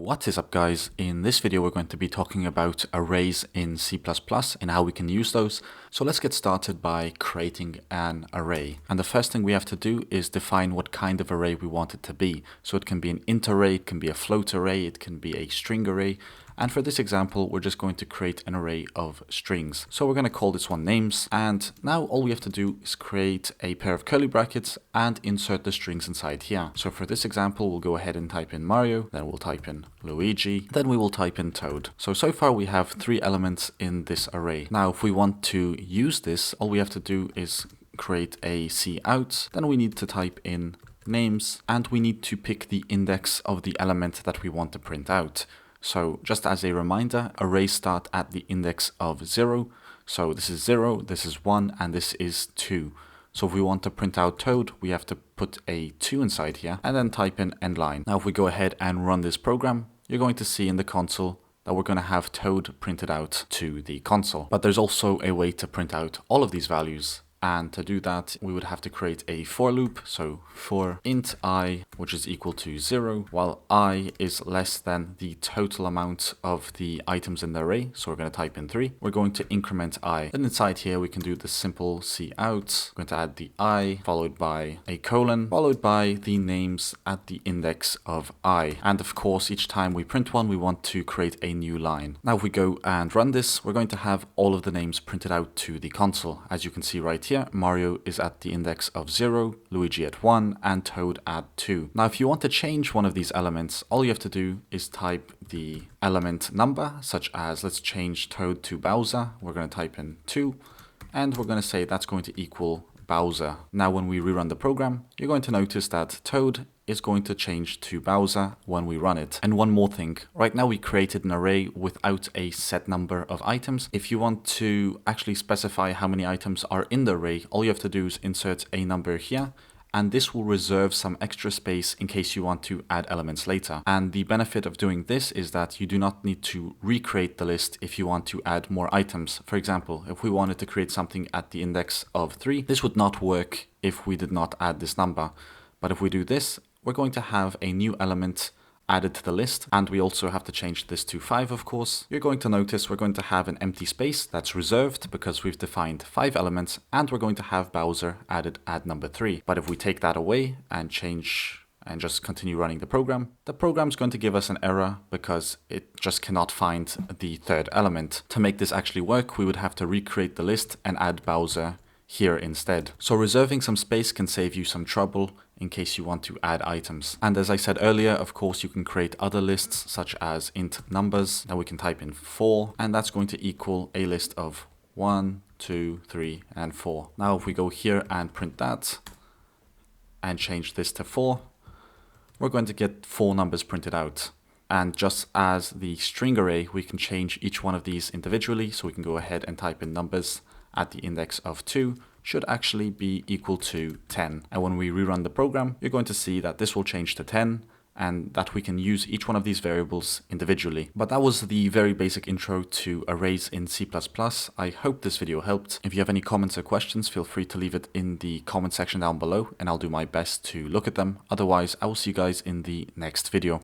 What is up, guys? In this video we're going to be talking about arrays in C++ and how we can use those. So let's get started by creating an array. And the first thing we have to do is define what kind of array we want it to be. So it can be an int array, it can be a float array, it can be a string array. And for this example, we're just going to create an array of strings. So we're going to call this one names. And now all we have to do is create a pair of curly brackets and insert the strings inside here. So for this example, we'll go ahead and type in Mario, then we'll type in Luigi, then we will type in Toad. So far we have 3 elements in this array. Now, if we want to use this, all we have to do is create a cout, then we need to type in names, and we need to pick the index of the element that we want to print out. So just as a reminder, arrays start at the index of 0. So this is 0, this is 1, and this is 2. So if we want to print out Toad, we have to put a 2 inside here and then type in endline. Now if we go ahead and run this program, you're going to see in the console that we're going to have Toad printed out to the console. But there's also a way to print out all of these values. And to do that, we would have to create a for loop. So for int I, which is equal to 0, while I is less than the total amount of the items in the array. So we're going to type in 3. We're going to increment I. Then inside here, we can do the simple cout. We're going to add the I, followed by a colon, followed by the names at the index of I. And of course, each time we print one, we want to create a new line. Now, if we go and run this, we're going to have all of the names printed out to the console. As you can see right here, Mario is at the index of 0, Luigi at 1, and Toad at 2. Now, if you want to change one of these elements, all you have to do is type the element number, such as let's change Toad to Bowser. We're going to type in 2, and we're going to say that's going to equal Bowser. Now, when we rerun the program, you're going to notice that Toad is going to change to Bowser when we run it. And one more thing, right now we created an array without a set number of items. If you want to actually specify how many items are in the array, all you have to do is insert a number here, and this will reserve some extra space in case you want to add elements later. And the benefit of doing this is that you do not need to recreate the list if you want to add more items. For example, if we wanted to create something at the index of 3, this would not work if we did not add this number. But if we do this, we're going to have a new element added to the list, and we also have to change this to 5, of course. You're going to notice we're going to have an empty space that's reserved because we've defined 5 elements, and we're going to have Bowser added at number 3. But if we take that away and change and just continue running the program's going to give us an error because it just cannot find the 3rd element. To make this actually work, we would have to recreate the list and add Bowser here instead. So reserving some space can save you some trouble in case you want to add items. And as I said earlier, of course, you can create other lists such as int numbers. Now we can type in 4, and that's going to equal a list of 1, 2, 3, and 4. Now if we go here and print that and change this to 4, we're going to get 4 numbers printed out. And just as the string array, we can change each one of these individually. So we can go ahead and type in numbers at the index of 2 should actually be equal to 10. And when we rerun the program, you're going to see that this will change to 10 and that we can use each one of these variables individually. But that was the very basic intro to arrays in C++. I hope this video helped. If you have any comments or questions, feel free to leave it in the comment section down below and I'll do my best to look at them. Otherwise, I will see you guys in the next video.